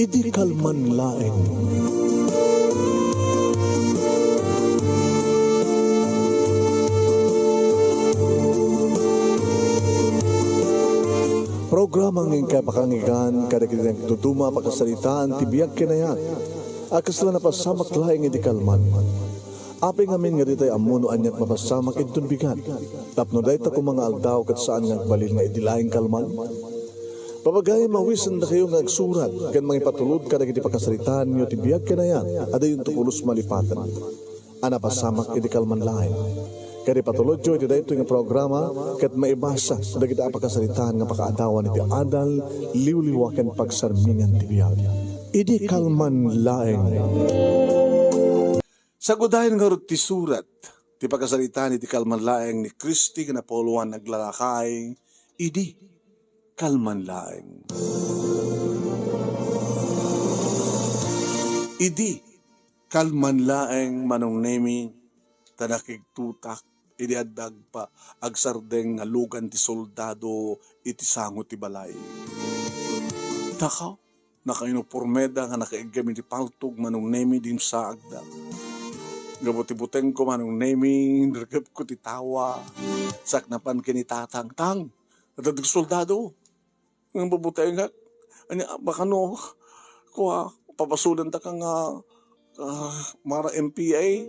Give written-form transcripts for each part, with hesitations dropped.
Idi kalman laeng. Programang nging kapakangigan kada kitang tutuma pakasalitaan tibiyag kinayat. Akas lang napasamak laeng idi kalman. Aping amin nga ditay amuno anyat mapasamak itun bigan. Tapno dayta ko mga aldaw kat saan nga balil nga idi laeng kalman. Papagay mawisan na kayo nga agsurat kan mga ipatulod ka na kiti pakasalitaan nyo tibiyag kinayat ada yung tukulos malipatan. Ana pasamak iti kalman lain. Kaya patulod nyo iti dayto nga programa kat maibasa na kita pakasalitaan nga pakaadawan iti adal liwliwakan pagsarmingan tibiyag. Idi kalman laeng. Sagudahin nga rin ti surat ti pakasalitaan iti kalman laeng ni Kristi nga napoluan naglalakay. Idi kalman laeng. Idi kalman laeng manong nemi tanakigtutak idi addag pa agsardeng nga lugan ti soldado iti sango ti balay. Takaw nakainupormeda nga nakaigami ti paltog manong nemi din sa agda. Gabuti-buteng ko manong nemi nirgap ko ti tawa saknapan kinitatang tang natadig soldado. Ang babutay nga, baka no, kuha, papasulan ta kang mara MPA.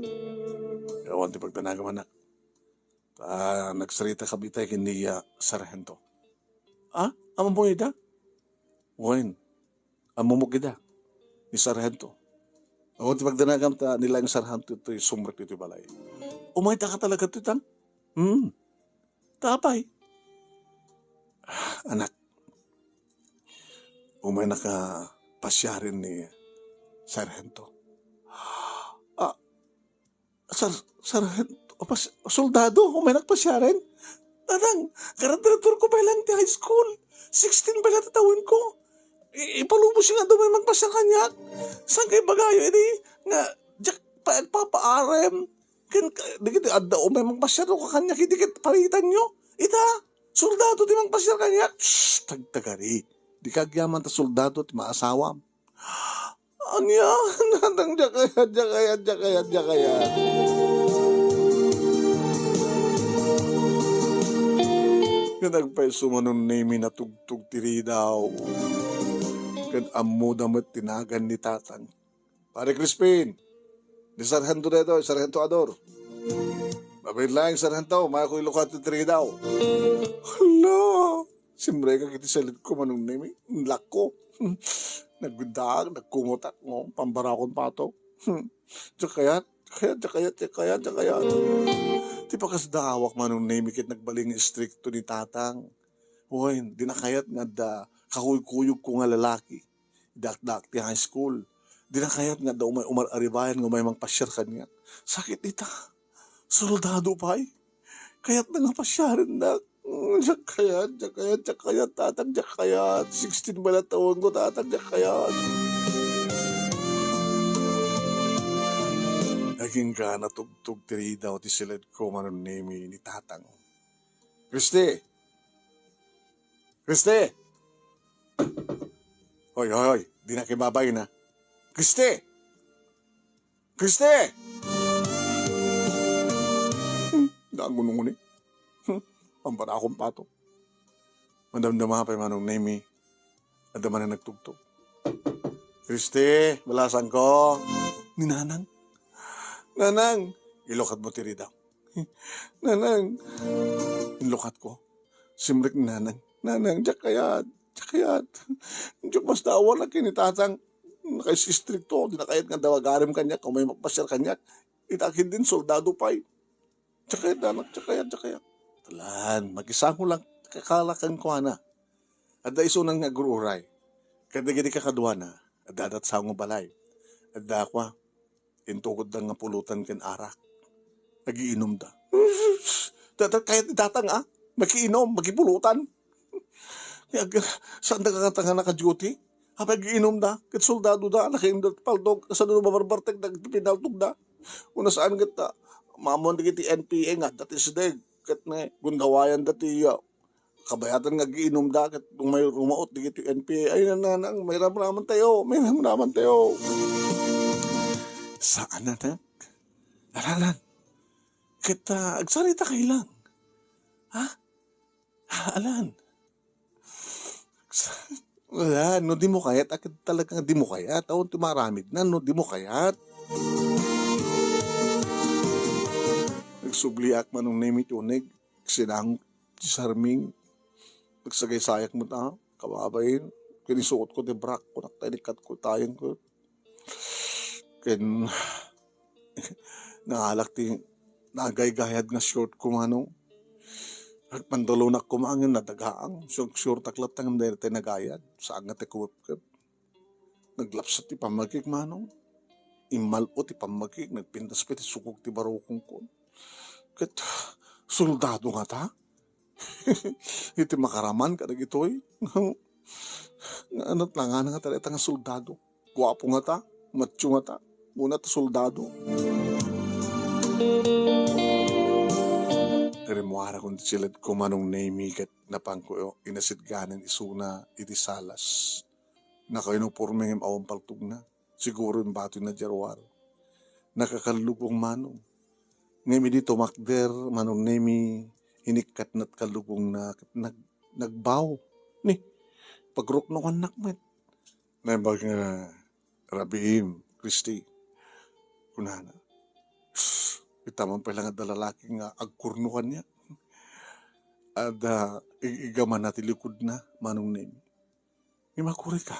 Ewan, di pagtanagaman na. Nagsarita ka bitay kini sarhento. Amang mo ida? Wen, amang mo ida, ni sarhento. Ewan, di pagtanagam ta nila yung sarhento ito, yung sumrak ito balay. Umay ta ka talaga ito, tang? Tapay. Anak. Umay nakapasyarin ni Sargento. Sargento? Soldado? Umay nakapasyarin? Anang, karantarator ko pa lang ti high school. 16 pa lang tatawin ko. Ipalubos nga daw may magpasya kanyak. Saan kayo bagayo? Hindi nga, jak pa papa-RM. Dikit, adda umay magpasya daw ka kanyak. Dikit, paritan nyo. Ita, soldado di magpasya kanyak. Shhh, tagtagari. Di kagyaman ta soldado at maasawam. Anya, nandang jakayat. Kanagpay sumanon nemi na tugtog tiri daw. Kan ammo damat tinagan ni tatang. Pare Crispin, di sarhento dito, sarhento Ador. Babay lang sarhento, maya ko ilukat tiri daw. Hala! Simbre ka kiti salit ko manong nemi. Nlak ko. Naggundaag, nagkungutak mo. Pambarakon pato. Jakayat. Di pa kasdawak manong nemi kit nagbaling istrikto ni tatang. Hoy, di na kayat nga da kakuyog-kuyog ko nga lalaki. Dak-dak ti high school. Di na kayat nga da umar-aribayan nga may mangpasyar kanya. Sakit ita. Soldado pa eh. Kayat na nga pasyarin na. Jakayat, tatang jakayat. 16 ba na taon ko, tatang jakayat. Naging ka natugtog tiri daw ti silid ko manon nemi ni tatang. Kristi! Hoy, di na kibabay na. Kristi! Nagunungun eh. Pampara akong pato. Mandamdama pa yung manong nemi. Adaman na nagtugtog. Kristi, balasan ko. Ni Nanang. Nanang, ilokat mo tiri daw. Nanang, ilokat ko. Simrik ni Nanang. Nanang, jakayat. Diyak mas dawa na kinitatang. Nakasistrikto, di na kayat nga dawagarim kanyak. Kung may magpasyar kanyak. Itakin din, soldado pa'y. Jakayat, anak, jakayat. Talan, mag-isang lang kakalakan ko na. Adda iso nang nagururay. Kadagadi kakadwa na. Adda adat sa nga balay. Adda kwa. Intukod lang nga pulutan ken arak. Nagiinom da. Kahit itatang Makiinom, magipulutan. Saan na kakatanga naka-duty? Nagiinom da. Kat soldado da. Nakaindot paldog. Saan na mabarbartek. Nagpinaltog da. Una saan kita. Mamon di kiti NPA nga. Dati sideg. Kat na gundawayan dati kabayatan nga giinom dagat kung may rumaot di ito NPA ay nanang may ramraman tayo saan na aralan kita agsarita kay lang ha alan wala no di mo kayat akit talagang di mo kayat taon tumaramid na no di mo kayat nagsubliak manong name itunig sinang sarming nagsagay sayak mo ta kababayin kinisuot ko de brak ko naktanikat ko tayong ko ken naalak ti nagay-gayad nga short ko manong at pandalonak ko maangin nadagaang sure taklat tang dahil tayo nagayad saan nga ti kuwap naglapsat ti pamagig manong imal o ti pamagig nagpintas pa ti sukog ti barokong ko ket soldado nga ta iti makaraman ka nagitoy anot lang nga talita nga soldado guwapo nga ta macho nga ta muna ta soldado Terimuara kung silid ko manong name kat napang ko inasidganan isuna iti salas na kayo nung purmeng awang paltug na siguro yung bato na jarwar nakakalubong manong ngemi dito makder manong name inikat na't kalubong na nagbaw ni pagrok no anak met nabag Rabim Christy kunana itaman pa lang nga dalalaki nga agkurnukan niya at igaman natin likod na manong name imakuri ka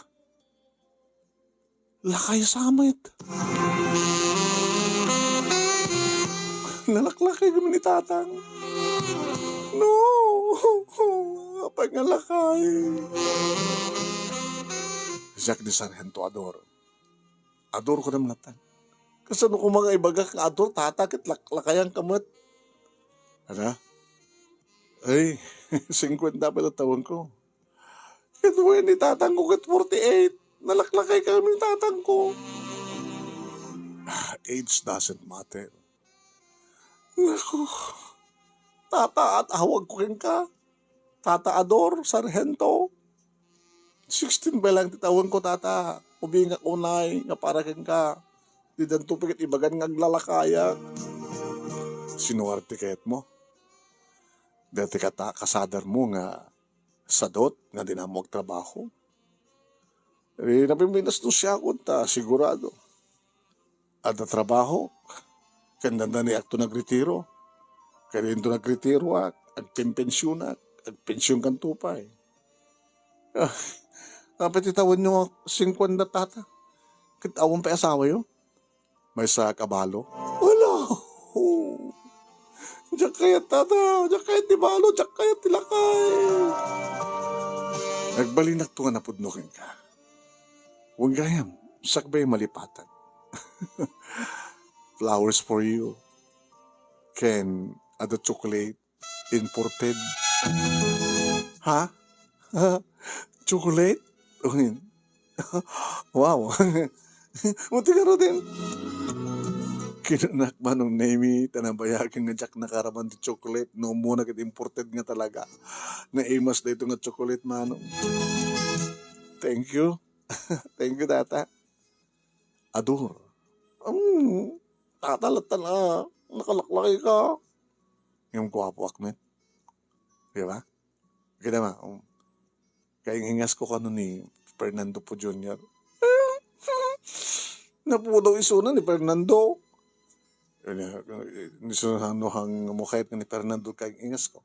lakay samit nalaklakay kami ni tatang no apay nga lakay Jack de Sargento ador ko naman natan kasano ko mga ibagak nga ador tatakit lakayang kamot ano ay 50 pala taon ko ito ni tatang ko kat 48 nalaklakay kami ni tatang ko age doesn't matter naku tata at awag ko ka tata ador Sargento 16 ba lang titawag ko tata ubi nga unay nga para ka di danto pikit ibagan nga aglalakaya sinuwarte kayat mo dati kata kasadar mo nga sadot nga di na mo trabaho napiminas to siya kunta sigurado at na trabaho kandanda ni akto nagretiro kaya ito nagretiro agpimpensyon agpensyon kan tupay kapit itawan nyo 50 tata kitawang pa asawa yun may sa kabalo wala diyak kaya tata diyak kaya tibalo diyak kaya tilakay nagbalinak to nga napudnokin ka huwag gayam sakbay malipatan flowers for you can ada chocolate imported ha chocolate wow muti ka din kinunak manong name tanabayagin nga jak nakaraman ti chocolate no muna kit imported nga talaga na imas na ito nga chocolate manong thank you tata ador tatalatan nakalaklaki ka yung guwapo akmet diba kaya ma kaya hingas ko kano ni Fernando po Jr. Napudaw isuna ni Fernando. Nisunuhang mukha't ni Fernando kaya hingas ko.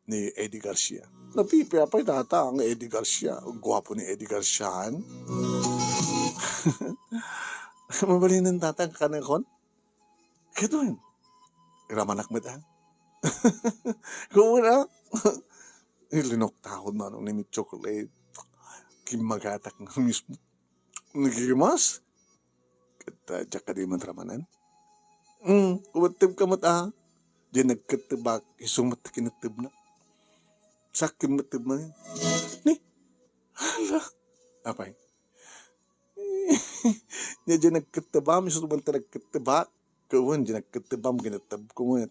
Ni Eddie Garcia. Napipi apay tata ang Eddie Garcia. Ang gwapo ni Eddie Garcia. Mabalin ng tata ang kanakon. Kaya doon. Iramanak mo ta. Kung na. Ilinok tahod manong ni chocolate. Kimagatak na mismo. Nagigimas. Kata diyak ka di man ramanan. Kumatib ka mata. Diyan nagkatibak. Isumat kinatib na. Sakin matib na yun. Ni. Hala. Apay. Diyan nagkatibam. Isumat na nagkatibak. Kawan diyan nagkatibam. Kinatib ko mo.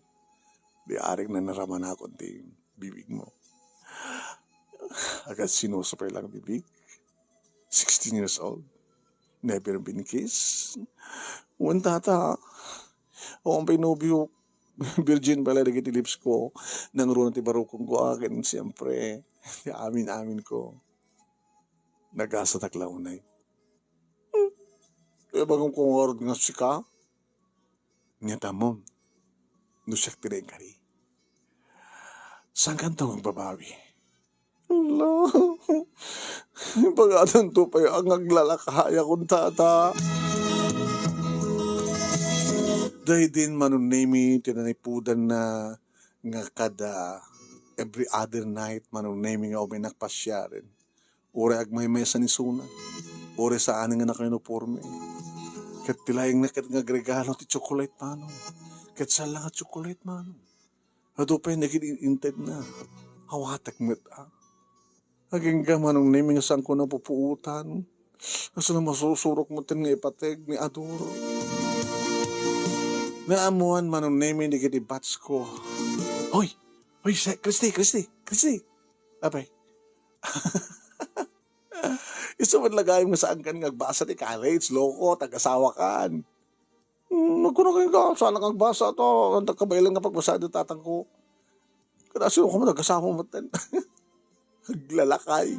Di aring na naraman ako di bibig mo. Agad sinusupay lang bibig. 16 years old. Never been kissed. Uwan tata. O ang pinubyo. Virgin pala naging lips ko. Nang roon ti barukong ko akin. Siyempre. Amin ko. Nagasa taklaunay. Bagong kong orod nga sika. Nyata mo. Nusak tinay kari. Saan kang tawang babawi? Allah. Pagatan to pa ang aglalakaya kong tata. Dahil din manunemi tinanipudan na nga kada every other night manunemi nga may nakpasya rin. Ore agmay mesa ni Suna. Ore sa aning nga nakainuporme. Kat tilayang nakat nga regalo ti chocolate mano. Kat sala nga chocolate mano. Ato pa yung naging-inted na. Hawatak mo't Aging gamanong naming saan ko na pupuutan. Asa na masusurok mo tin nga ipateg ni Adoro. Naamuan manong naming ni kiti bats ko. Hoy! Christy! Abay. Isa man lagay mo saan kan ngagbasa ni college, loko, tag-asawa kan. Nagkunagay ka, sana kang basa to. Ang tagkabaylan nga pagbasa di tatang ko. Kada sino ko mo nag-asawa mo ten. Naglalakay.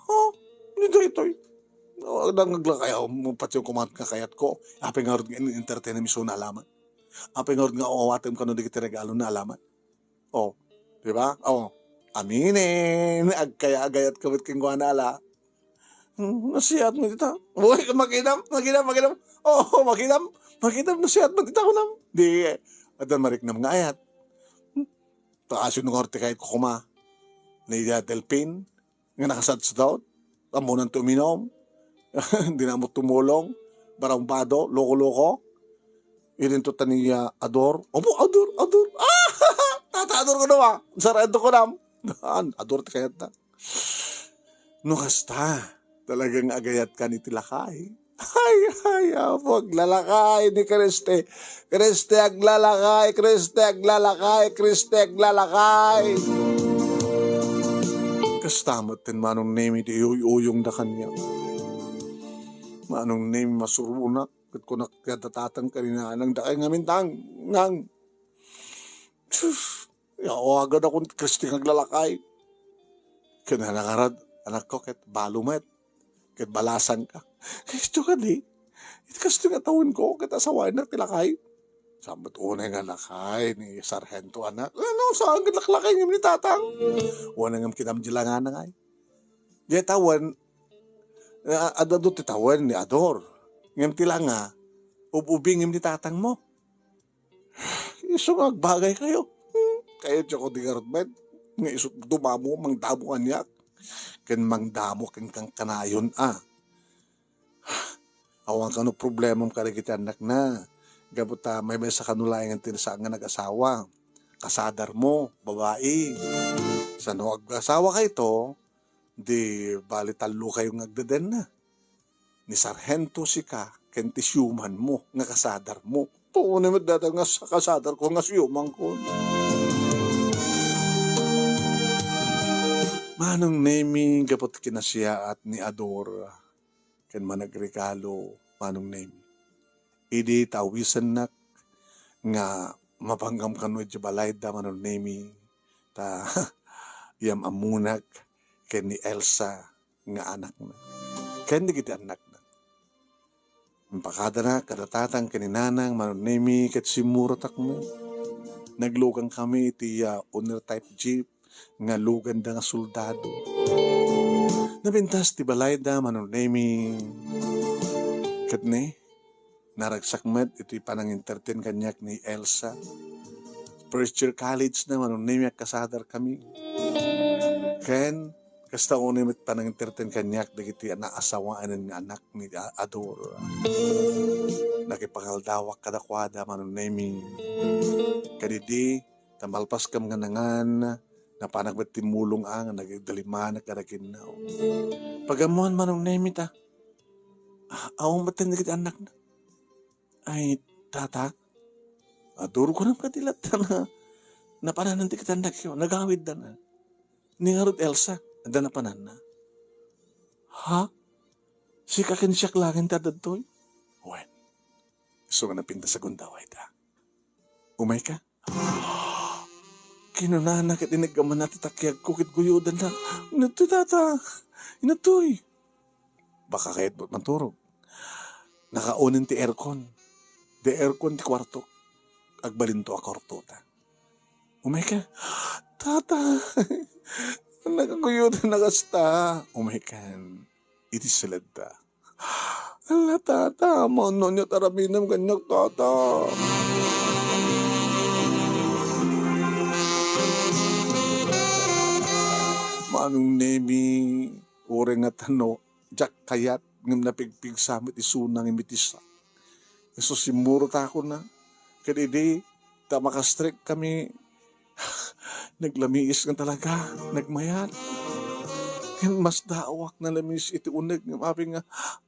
Oh, ito. Naglakay ako, pati yung kumant nga kayat ko. Apay nga rin nga entertain na miso na alaman. Apay nga rin nga awatim ka nung di kita regalo na alaman. Oh, di ba? Oh, aminin. Agkaya-agayat kamit king guanala. Nasiyat mo dito. Uy, makinam. Oh, makinam nasiyat mo dito ako nam. Di, adan mariknam nga ayat. Taas yung ngorte kahit kukuma. Naiya Delpin, nga nakasad sa daw. Amunan tuminom. Hindi na mo tumulong. Barang-bado, loko-loko. Irin to taniya Ador. Opo, Ador. Tata, Ador ko naman. Sarado ko naman. Ador ti kayat na. Nukasta. Talagang agayat ka ni Tilakay. Ay, wag lalakay ni Kriste. Kriste aglalakay. Kastamot din manong name iti uyong da kanya. Manong name masurunak. Kat ko nakatatatang kanina nang dakay ngamin nang. Yaw agad akong Kriste aglalakay. Kaya nakarad, anak ko, kat balumet. Kat balasan ka. Kaya ka di. Ito nga taon ko, kat asawain na Tilakay. Sambat unay nga lakay ni Sargento anak. Ano, saan ka laklakay ng ni tatang? Wana nga kinamdila nga na ngay. Di tawan, adado ti tawan ni Ador. Ngam tila nga, ubing ni tatang mo. Iso nga agbagay kayo. Kaya tiyo ko di garotmed. Nga iso dumamo, mangdamo kanyak. Ken mangdamo ken kang kanayon Awang kano problema ka rin anak na. Gabuta may sa kanulayan ang tinasaan nga nag-asawa. Kasadar mo, babae. Sa no ag-asawa ka ito, di bali talo kayong agdaden na. Ni Sargento si ka, kenti siyuman mo, nga kasadar mo. Puno mo data nga sa kasadar ko, nga siyuman ko. Manong naming gapot kinasya at ni Ador, ken managregalo, manong naming. Idi tawisan nak nga mapanggam kanu di balay da manong naming ta yam amunak ken ni Elsa nga anak na. Ken di kita anak na. Impakada na kadatatang kaninanang manong naming ket simurotak mo. Naglugang kami iti owner type jeep nga lugan da nga soldado. Nabintas ti balay da manong naming ket ni naragsakmet ito'y panang entertain kanyak ni Elsa. First year college na manong naming kasadar kami. Ken kasta ko nimit panang entertain kanyak dagiti naasawaan ng anak ni Ador. Nakipangaldawak kadakwada manong naming kadidi tamalpas kam nga nangan na panagbat timulong ang nagdaliman na karaginaw. Pagamuhan manong namit awang batin na anak na. Ay, tatak, adoro ko ng kadilat na panananti kita anak yun, nagawid na na. Ningarot Elsa, Anda na panan na. Ha? Si kakinsyak langin ta dadtoy? Wen, so nga napinta sa gundaway ta. Umay ka? Kinunana kat inagaman na titakyag ko kit guyudan na. Inatoy tata. Inatoy. Baka kahit ba't manturog. Nakaunin ti aircon. Di aircon ti kwarto. Agbalinto a kwarto ta. Umay ka? Tata. Nagaguyudan na kasta. Umay kan. Iti silad ta. Ala tata. Mano niya taraminam ganyak tata. Manong nemi, ore nga tano, jak kayat, ngam napigpig samit isunang imitisa. Iso simuro ta ako na, kadidi, ta makastrek kami, naglamiis nga talaga, nagmayat. Kan mas daawak na lamis iti uneg, ngam api nga,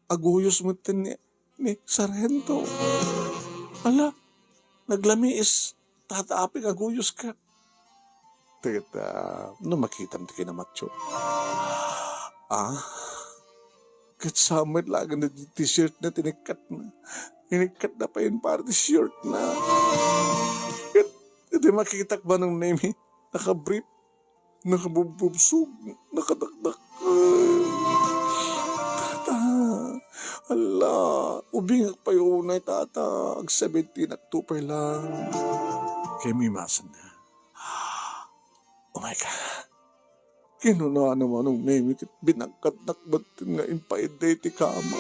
aguyos mo ni Sargento. Ala, naglamiis, tataaping aguyos ka. Teta, no makita mo kinamacho. Katsamit lang na t-shirt na tinikat na. Tinikat na pa yun para t-shirt na. Hindi makita ba ng name nakabrief, nakabububsog, nakadakdak. Tata, ala, ubingak pa yun ay tata. Ag 17 October lang. Kaya may masan na. Oh my God. Kinuna naman ang name it. Binagkat-nakbat nga impaiday ti kama.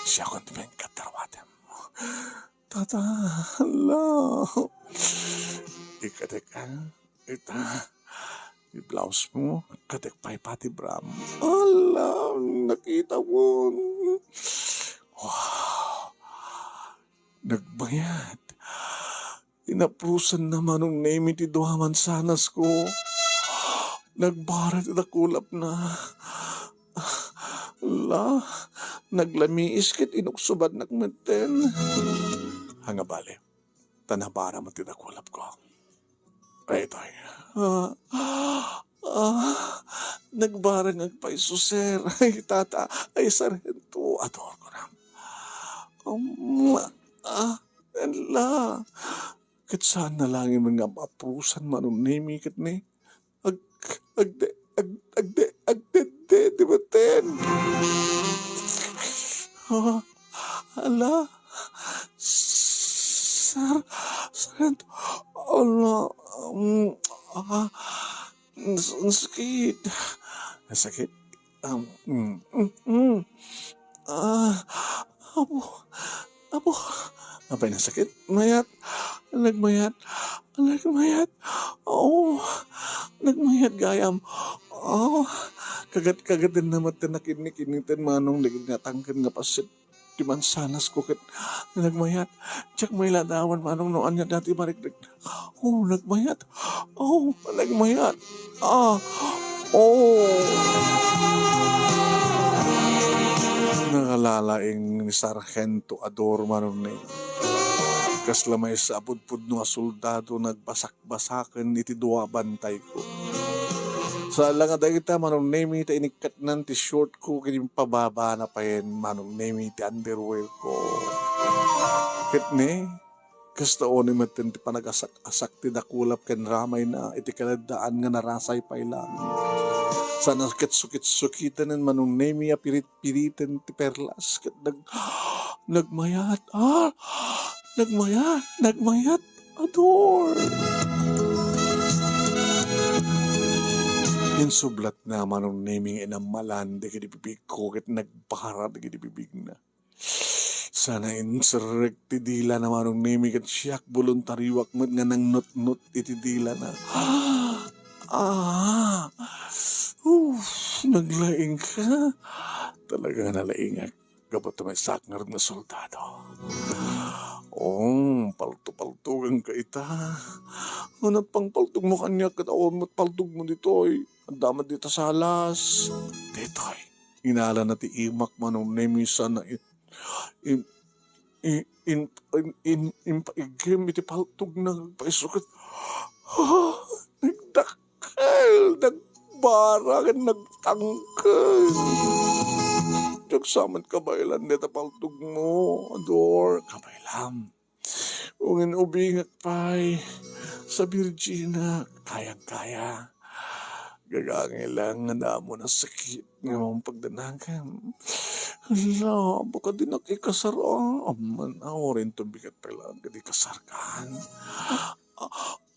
Siya kong tuming katarwatan mo. Tata, hala. Ikatek ka. I-blouse mo. Katek pa'y pati bram. Hala, nakita mo. Wow. Nagbayad. Inaprusan naman ng name iti duhaman sanas ko. Nagbarat at kulap na. La, naglamiis kit inuksubat nakmeten. Hanga bale, tanabara mo tinakulap ko. Ay, ito ay. Nagbarang agpaisuser. Ay, tata, ay Sargento. Ador ko na. La. Kat saan na lang yung mga maprusan manunimi kat ni? Agde, di ba ten? Ala, Sargento, ala, nasakit. Nasakit? Abo, apay nasakit? Mayat, nagmayat, nagmayat gayam. Kagat din naman nakinig-initin manong ligid nga tangkan nga pasit. Di man sanas ko kat nagmayat. Tsak may ladawan manong noan niya dati marikrik. Nagmayat. Nagmayat. Nakalalaing ni Sargento Ador manong na kas lamay sa apudpud nga soldado nagbasak-basakan iti duwa bantay ko. Sa lang nga kita manong name iti inikat nan ti short ko kini pababa na pa yan manong name iti underwear ko. Kit ne, kasta o ni matin ti panagasak-asak ti dakulap ken ramay na iti kaladaan nga narasay pa ilang. Sana kit-sukit-sukitan ng manong name pirit-piritan ti perlas ket nagmayat. Nagmayat, Ador. Insublat na manong naming inamalan de kidibibig ko ket nagbara de kidibibig na. Sana insirek ti dila na manong naming ket siyak voluntariwak met nga nang not iti dila na. Naglaing ka. Talaga nalaingak. Gabat may sakngar na soldado. Palto-paltugan ka ita. Anat pang paltog mo kanya katawon mo't paltog mo ditoy. Ang damat dito sa alas. Ditoy. Inala na ti imak manong nemisa na impaigim iti paltog na paisukat. Nagdakal. barang nagtangkad. Nagsaman kabaylan neta paltog mo, Ador, kabaylam. Ungin ubingak pa'y sa Virginia, kayang-kaya. Gagangilang nga na mo na sakit nga mong pagdanagan. Hala, baka di nakikasar aman rin to bigat pala, gadi kasarkan.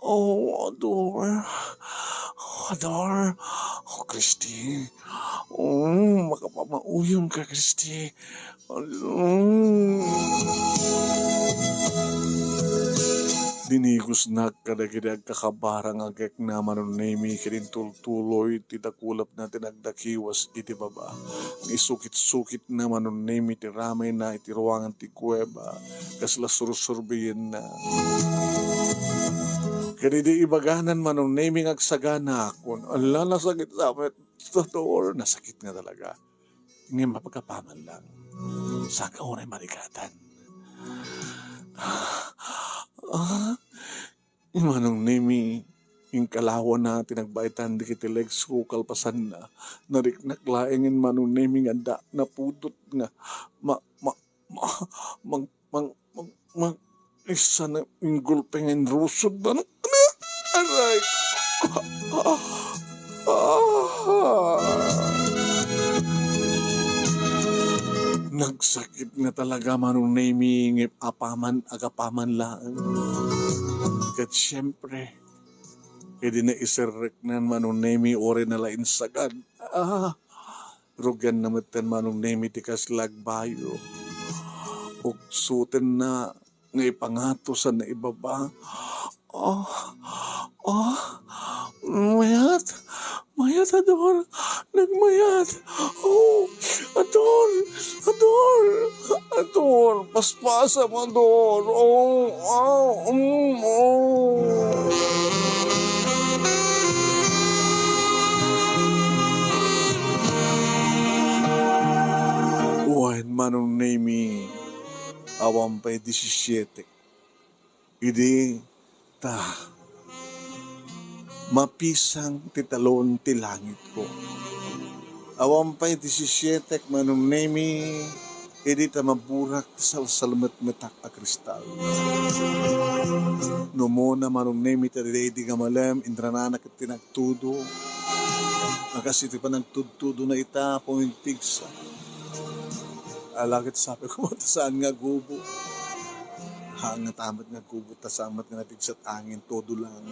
Oh, Ador. Ador. Oh, Christy. Makapamauyong ka, Christy. Dinigos na kadagidag kakabarang agak naman ng name kirin tultuloy titakulap na tinagdakiwas iti baba. Isukit-sukit naman ng name iti ramay na iti ruangan ti kuweba kasla sursurbiyin na. Kaya di ibaganan man ng name agsagana akon. Ala, nasakit sa amin. Totoo, nasakit nga talaga. Ngayon mapagkapaman lang. Sa kaunay marikatan. Manong nemi, yung kalawan na tinagbaitan di kiti legs ko kalpasan na nariknaklaingin manong nemi nga da napudot nga isa na yung gulpengin rusod ba na aray nagsakit nga talaga manong nemi ngip agapaman lang. Kat siyempre, hindi na isirek na manong nemi ore na lain sagad. Rugan na matan manong nemi tikas lagbayo. Uksuten na ngay pangatosan na ibaba. Mayat. Mayat, Ador. Nagmayat. Ador. Ador. Paspasa mo, Ador. Uwain manong nemi awam pa'y 17. Idi mapisang titalon ti langit ko. Awam pa'y 17 manong nemi idi maburak sa salmet-metak a kristal. Numuna manong nemi tadi di gamalem indrananak at tinagtudo. Nakasiti pa nagtudtudo na ita pumintigsa. Alakit sabi ko saan nga gubo. Hangat amat nga gubo tasamat nga natigsat angin todo lang.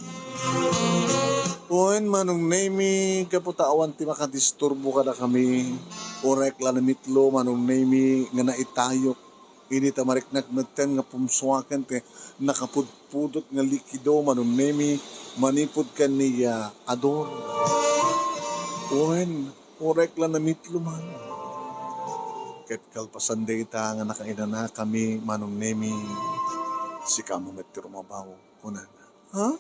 Oen manong nemi kaputawan ti makadisturbo kada kami. Orek la namitlo manong nemi nga naitayok. Ini tamariknak meten nga pumsuakan te nakapudpudot nga likido manong nemi manipod kan niya Ador. Oen orek la namitlo man. Ket kalpasan data nga nakainana kami manong nemi si kamo metro mabaw kunan. Ha?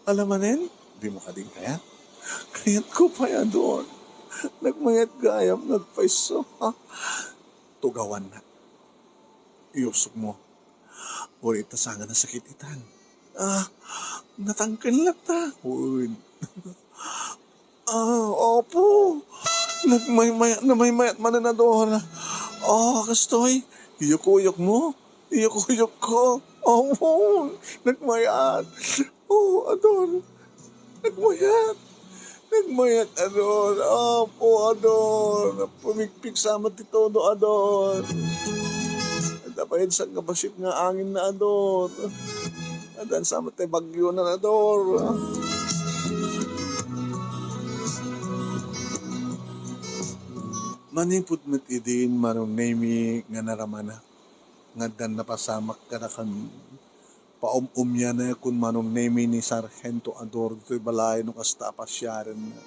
Alamanen? Di mo kading kayat? Kayat ko pa yan doon. Nagmayat gayam, nagpaiso. Ha? Tugawan na. Iusog mo. O itasangan na sakit itan. Natangkan lang ta. Uy. Opo. Nagmayat man na doon. Kastoy. Iyok-uyok mo. Iyok-uyok ko. Nagmayat. Adon. Nagmayat, Adon. Adon. Pumikpik sama ti todo, Adon. Dapayin sa kabasit nga angin na, Adon. Adan sama ti bagyo na, Adon. Manipod met idin manong nemi nga naramana. Nga dan napasamak ka na kami. Paumumya na kung manong nemi ni Sargento Ador dito'y balay nung kasta pasyaran na.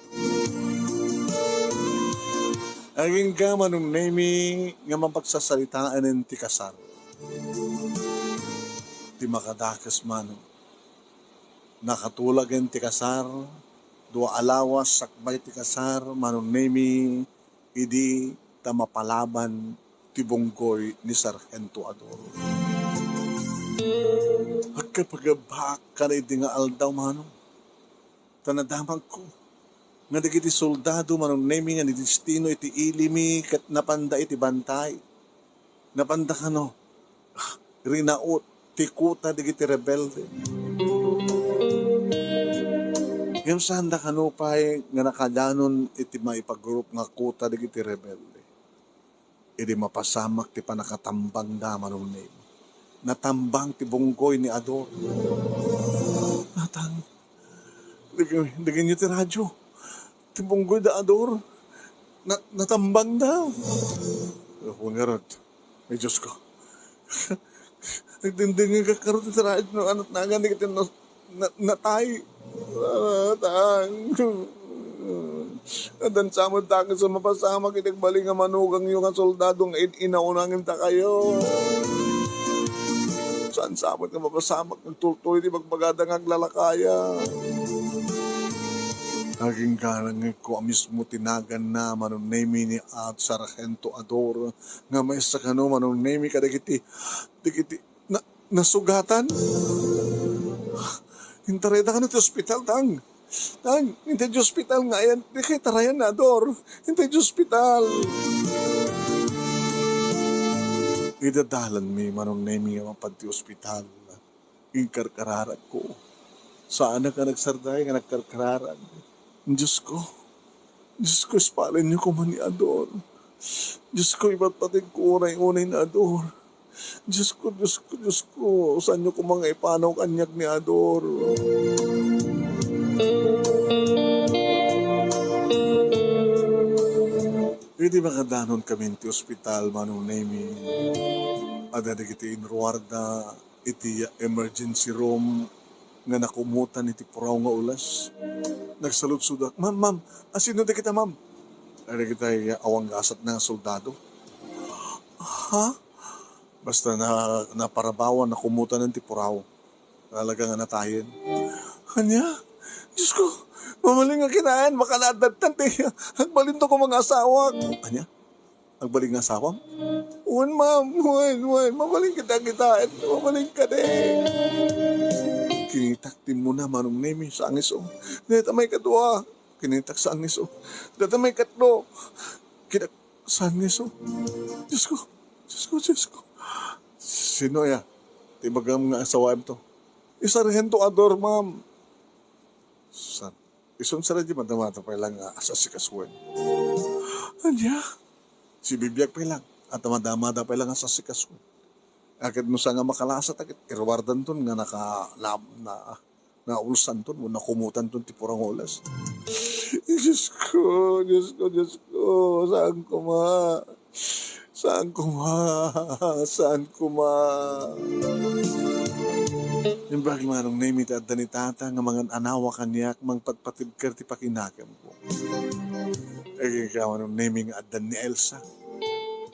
Aging ka manong nemi nga mapagsasalitaan ng tikasar. Ti makadakas manong. Nakatulag ang tikasar. Dua alawas sakbay tikasar manong nemi idi tamapalaban tibonggoy ni Sargento Ador. Pagkapagabak ka na nga aldaw manong, tanadamag ko, nga dagiti soldado manong nemi nga ni destino iti ilimi kat napanda iti bantay. Napanda kano, rinaot, tikuta dagiti rebelde. Yung sanda kano pa'y nga nakadanon iti maipagrup nga kuta dagiti rebelde. Iti mapasamak ti panakatambang da manong nemi. Natambang ti bunggoy ni Ador. Natang, digin nyo ti radyo. Ti bunggoy da Ador. Natambang daw. Kung nga rod, ay Diyos ko. Nagdinding nga karot ti radyo. Anot na nga, hindi natay. Natang. Adan samod takin sa mapasamak. Itagbali nga manugang yung soldadong inaunangin ta kayo. Saan samot nga mapasamak ng tultuloy di magbagadang aglalakaya. Naging karang ko mismo tinagan na manong nemi ni at Sargento Ador nga may sa kano manong nemi kadagiti nasugatan. Hintareda ka na ti hospital, tang. Hintay di hospital nga yan. Di kay tarayan na, Ador. Hintay di hospital. Idadalan mi manong nemi nga mapad ti hospital. Inkarkararan ko. Saan na ka nagsarday nga nagkarkararan? Diyos ko, espalin niyo ko man ni Ador. Diyos ko, iba't patig ko unay na Ador. Diyos ko, saan niyo ko mga ipanaw kanyak ni Ador? Hindi makadanon kami ti hospital manong nemi. Adadig iti inruarda, iti emergency room, nga nakumutan iti puraw nga ulas. Nagsalud-sudak, Ma'am, asino di kita, ma'am? Ada kita awang gasat na soldado. Ha? Basta naparabawan, nakumutan ng ti puraw. Talaga nga natayin. Kanya? Diyos ko, mamaling nga kinayan, makanadagtan ti. Agbalin to ko mga asawa. Kanya? Agbaling nga asawang? Uwan, ma'am, uwan. Mamaling kita. Mamaling ka din. Kinitaktin mo na manong nemi sa angis o. Data may kadua. Kinitak sa angis o. Data may katlo. Kinak sa angis o. Diyos ko. Sino ya? Tibagam nga asawaan to. Sargento Ador, ma'am. Ison sa radyo madamata pa lang asas si Kaswen. Anya? Si Bibiyag pa lang. At madamada pa lang asas si Kaswen. Akit mo sa nga makalasat, akit irwardan ton nga naulsan ton, nakumutan ton tipurang olas. Diyos ko, saan ko ma? Yung bagay manong name iti adda ni tata, nga mga anawa kanyak, mang patpatibkar ti pakinakam ko. Ay kaya manong name nga adda ni Elsa,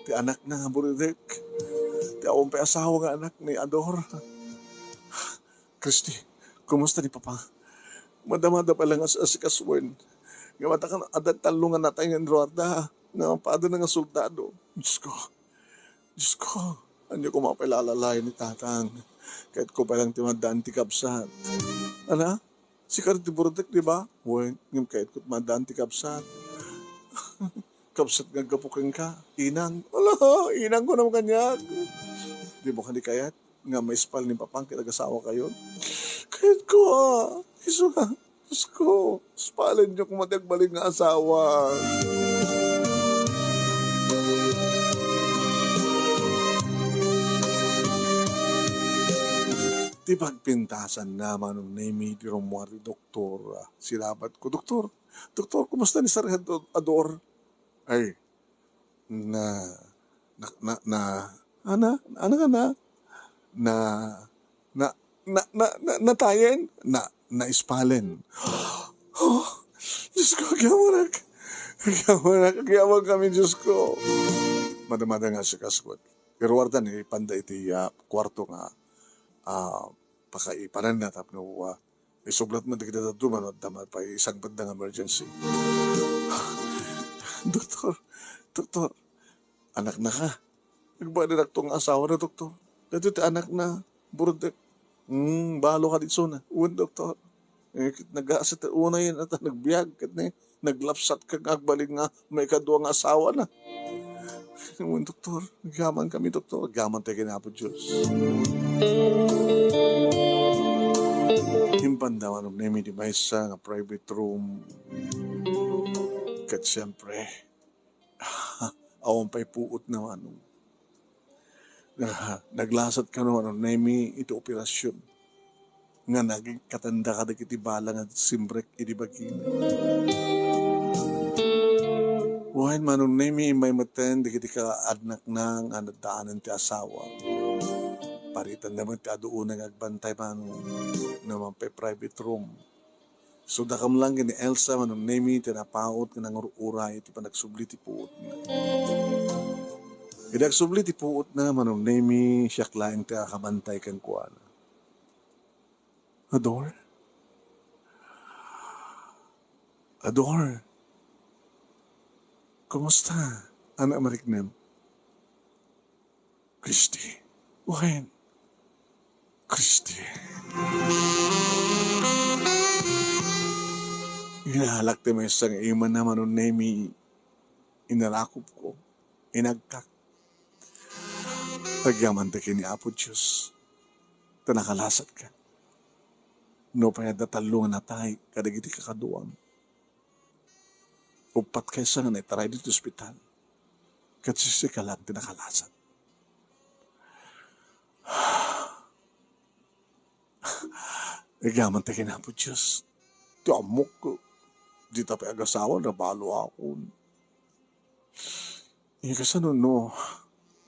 ti anak na nga buridek. Di akong asawa nga anak ni Ador. Christy, kumusta ni Papa? Madamada pa lang si Kaswen. Nga matakan adat talungan natin ng Ruarda. Nga paado na nga soldado. Diyos ko. Anyo ko mapalalalayan ni Tatang. Kahit ko palang timadaan ti Kapsat. Ana? Si Cardi Burdek, di ba? Well, kahit ko timadaan ti Kapsat. Kapsat nga gapukin ka. Inang. Ala, inang ko naman kanya. Di mo ka di kayat? Nga may spal ni Papang kinag-asawa kayo? Kahit ko Diyos ko. Spalin niyo kung matiagbaling nga asawa. Di pagpintasan naman ng name di Romuari, Doktor. Silabat ko, Doktor, kumusta ni Sargento Ador? Ay, natayin, naispalen. Oh, Diyos ko, kagyaman kami, Diyos ko. Madamada nga si Kaskwat. Pero wardan, ipanda iti kwarto nga, pakaipanan na tapno, isublat mo dikita na duman, at damat pa isang bandang emergency. Doktor, anak na ka. Nagbalirak tong asawa na, Doktor. Dito ti anak na, burdek. Balo ka dito na. Uwan, Doktor. Nag-aasat una yun at nagbiyag. naglapsat kag agbalik nga may kadwa nga asawa na. Ngayon, doktor, nagaman kami, doktor. Nagaman tayo kinapo, Diyos. Himpandaman ng nemi di Maysa nga private room. Kat siyempre, awan pa'y puot naman. Naglasat ka naman ng nemi ito operasyon. Nga nagkatanda ka na kitibala nga simbrek idibagin. Wahin manong nemi may maten, di kiti ka adnak nang anadaanan ti asawa. Paritan naman ti adoon nga agbantay manong naman pa private room. So dakam lang gini Elsa manong nemi tinapaot ka ng uray ti panagsubli ti puot na. Idagsubli ti puot na manong nemi siyak laing ti akabantay kang kuana. Ador? Ador? Kumusta? Anak mariknem? Christy. Wahin? Christy. Inahalak ti may isang iman naman nun nemi inalakop ko. Inagkak. Pagyaman ti kini Apo Diyos. Tanakalasat ka. No pa yada talungan na tayo kadagiti kakaduang. Upat kaysa nga naitaray dito ospital. Katsisi ka lang tinakalasat. Nagaman tayo kinapo Diyos. Ti amok ko. Di tapay agasawa na balo ako. Kasi no,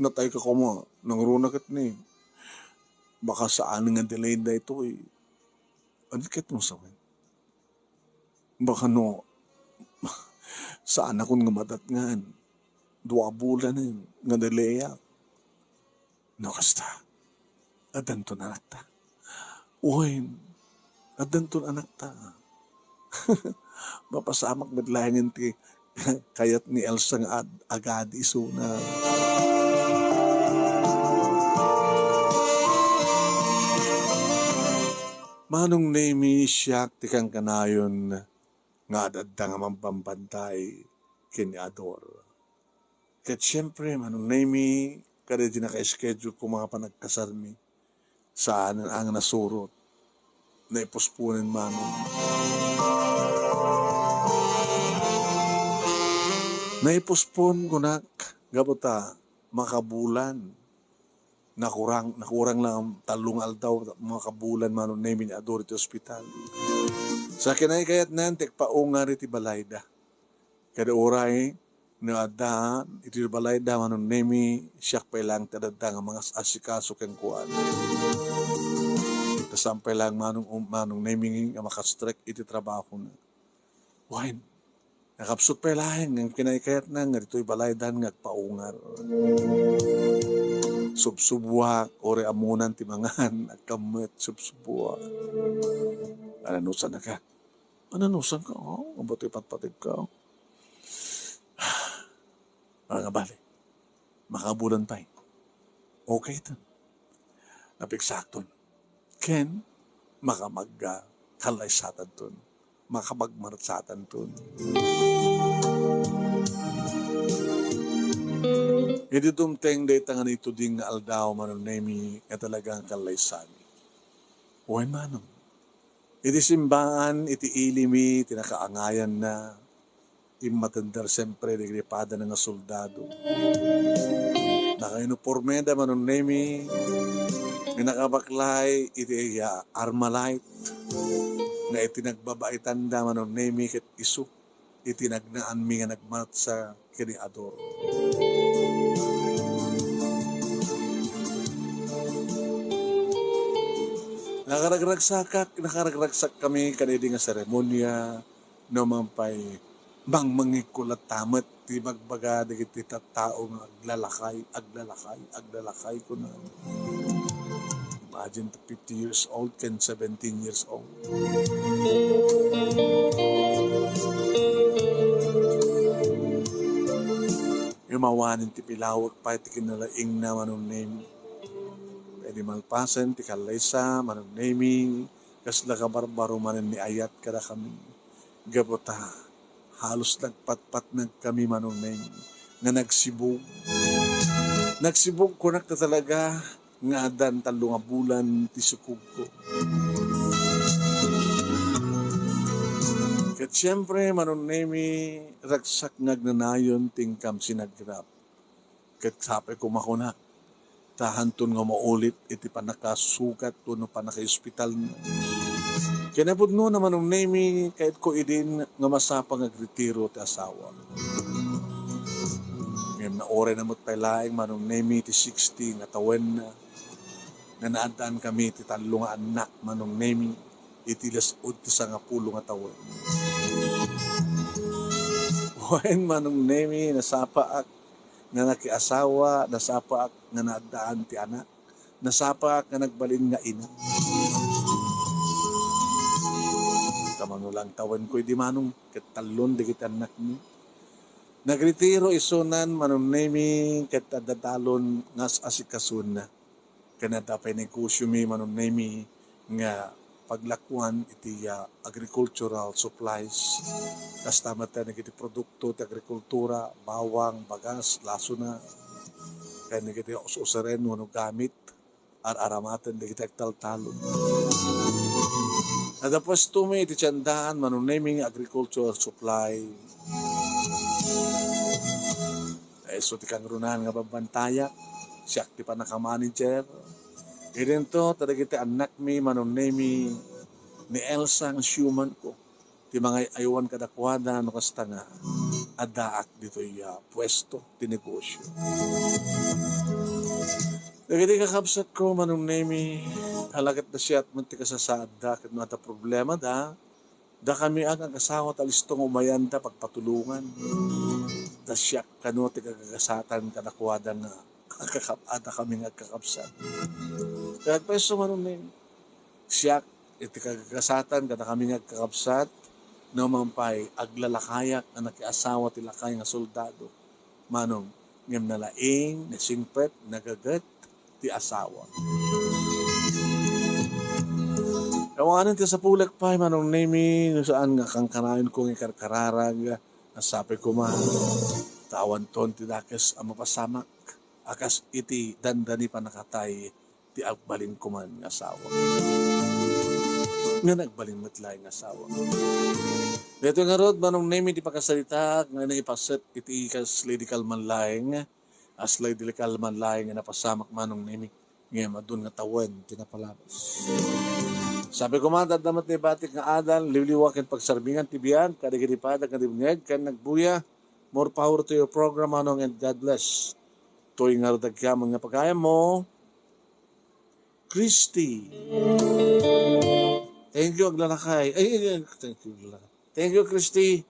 natay ka ko mo. Nangrunagat ni. Baka saan nga delayed na ito eh. Ano kit mo sabihin? Baka no, saan akong nga madatngan? 2 bulan nga delaya. No, kasta. Adanto na anak ta. Uy, adanto na anak ta. Mapasamak madlangin ti kayat ni Elsa nga agad iso na. Manong nemi siyak ti kang kanayon nga adadda nga mampambantay kini Ador. Kat siyempre, manong nemi kada di naka-schedule ko mga panagkasarmi saan ang nasurot na ipuspunin manong. Naipuspon ko nak gabota makabulan. Nakurang lang ang 3 aldaw mga kabulan manong nemi ni Ador iti ospital. Sa kinay kayat nan tekpaunga iti balayda. Kada oray na adda iti balayda manong nemi siyak pa lang tadadda nga mga asikaso kang kuan. Tasampay lang manong nemi nga makastrek iti trabaho na. Wain, nakapsot pa lang ang kinay kayat nan nga dito'y balaydan nga paungar. Subsubuak, ore amunan timangan, agkamit, subsubuak. Ananusan na ka? Ananusan ka? Oh, mabato'y patpatid ka. Mga bali, makabulan pa. Okay ito. Napiksakton. Ken, makamagkalaysatan ton. Makamagmaratsatan ton. Hindi dumteng day tangan ito ding nga aldaw manong nemi nga talagang kalaysani. Uy manong. Iti simbahan, iti ilimi, tinakaangayan na, imatandar siyempre, digripada na nga soldado. Naka-uniformeda manong nemi, nga nakabaklay, iti Armalite, nga iti nagbabaitan da manong nemi ket isu, iti nagnaan mi nga nagmat sa kini Ador. Nakaragragsak kami kanidi nga seremonya, naman pa'y mangikulat tamat, ti magbaga, digiti tattao nga aglalakay ko na. Imagine 50 years old, can 17 years old. Yumawanin ti pilawag pa, ti kinalaing na manong name. Pwede malpasan, ti kalaysa, manong naming, kasla kabarbaro manin ni ayat kada kami. Gabota, halos nagpatpat kami manong nga nagsibog. Nagsibog ko na talaga nga adan 3 nga bulan ti sukog ko. Kat siyempre manong ragsak nagnanayon tingkam sinagrap. Kat sapay ko makuna. Tahanton nga maulit iti panakasukat to no panaka-hospital na. Kinapod no naman kahit ko idin nga masapang agretiro ti asawa. Ngayon na ore na mo't pailaing manong ti 60 nga tawen na naadaan kami ti 3 nga anak manong iti lasod ti 10 nga tawen. When manong nasapaak nga nakiasawa, nasapaak nga naadaan ti anak, nasapaak nga nagbalin nga ina. Kamanulang tawen ko di manong katalon di kita anak ni. Nagretiro isunan manong ket adatalon ngas asikasun na. Kanatapay ni kusyumi manong nga paglakuan iti agricultural supplies. Tas tamata nagiti produkto ti agrikultura, bawang, bagas, laso na. Kaya nagiti usaren wano gamit aramatan nagiti agtaltalon. At tapos tumi iti tiyandaan manong agricultural supply. So ti kang runahan nga babantaya, siya ti panaka-manager. Idin to, tadagiti anak mi manong ni Elsa ang siyuman ko. Ti mga aywan kadakwada no kasta nga adaak dito pwesto, ti negosyo. Dagiti kakabsat ko manong halagat na siya at manti kasasad da kat mga problema da kami ang asawa talistong umayanda pagpatulungan da siya kano ti kagagasatan kadakwada nga kakapata kami nga kakabsat. Kaya peso manong siya iti kagagasatan kada kami nga kakabsat no mampay aglalakayak ang nakiasawa ti lakay nga soldado manong ngem nalaing nasingpet nagagat ti asawa. Kawangan ti sa pulak pa manong saan nga kang kanayon kong ikarkararag nasabi ko man tawan ton ti dakes ang mapasamak akas iti dandani panakatay ti agbalin ko man nga asawa. Nga nagbalin matlay nga asawa. Dito nga rod manong ti pagkasalita nga naipaset iti kas Lady Kalmanlaing as Lady Kalmanlaing nga napasamak manong nga madun nga tawen tinapalabas. Sabi ko man, dadamat ni batik nga adan, liwliwakin pagsarbingan, tibiyan, kadigitipada, kadibngeg, kan nagbuya, more power to your program, anong, and God bless. Tuwing nga radagya mga pagkaya mo, Christy. Thank you, aglalakay. Thank you, Christy.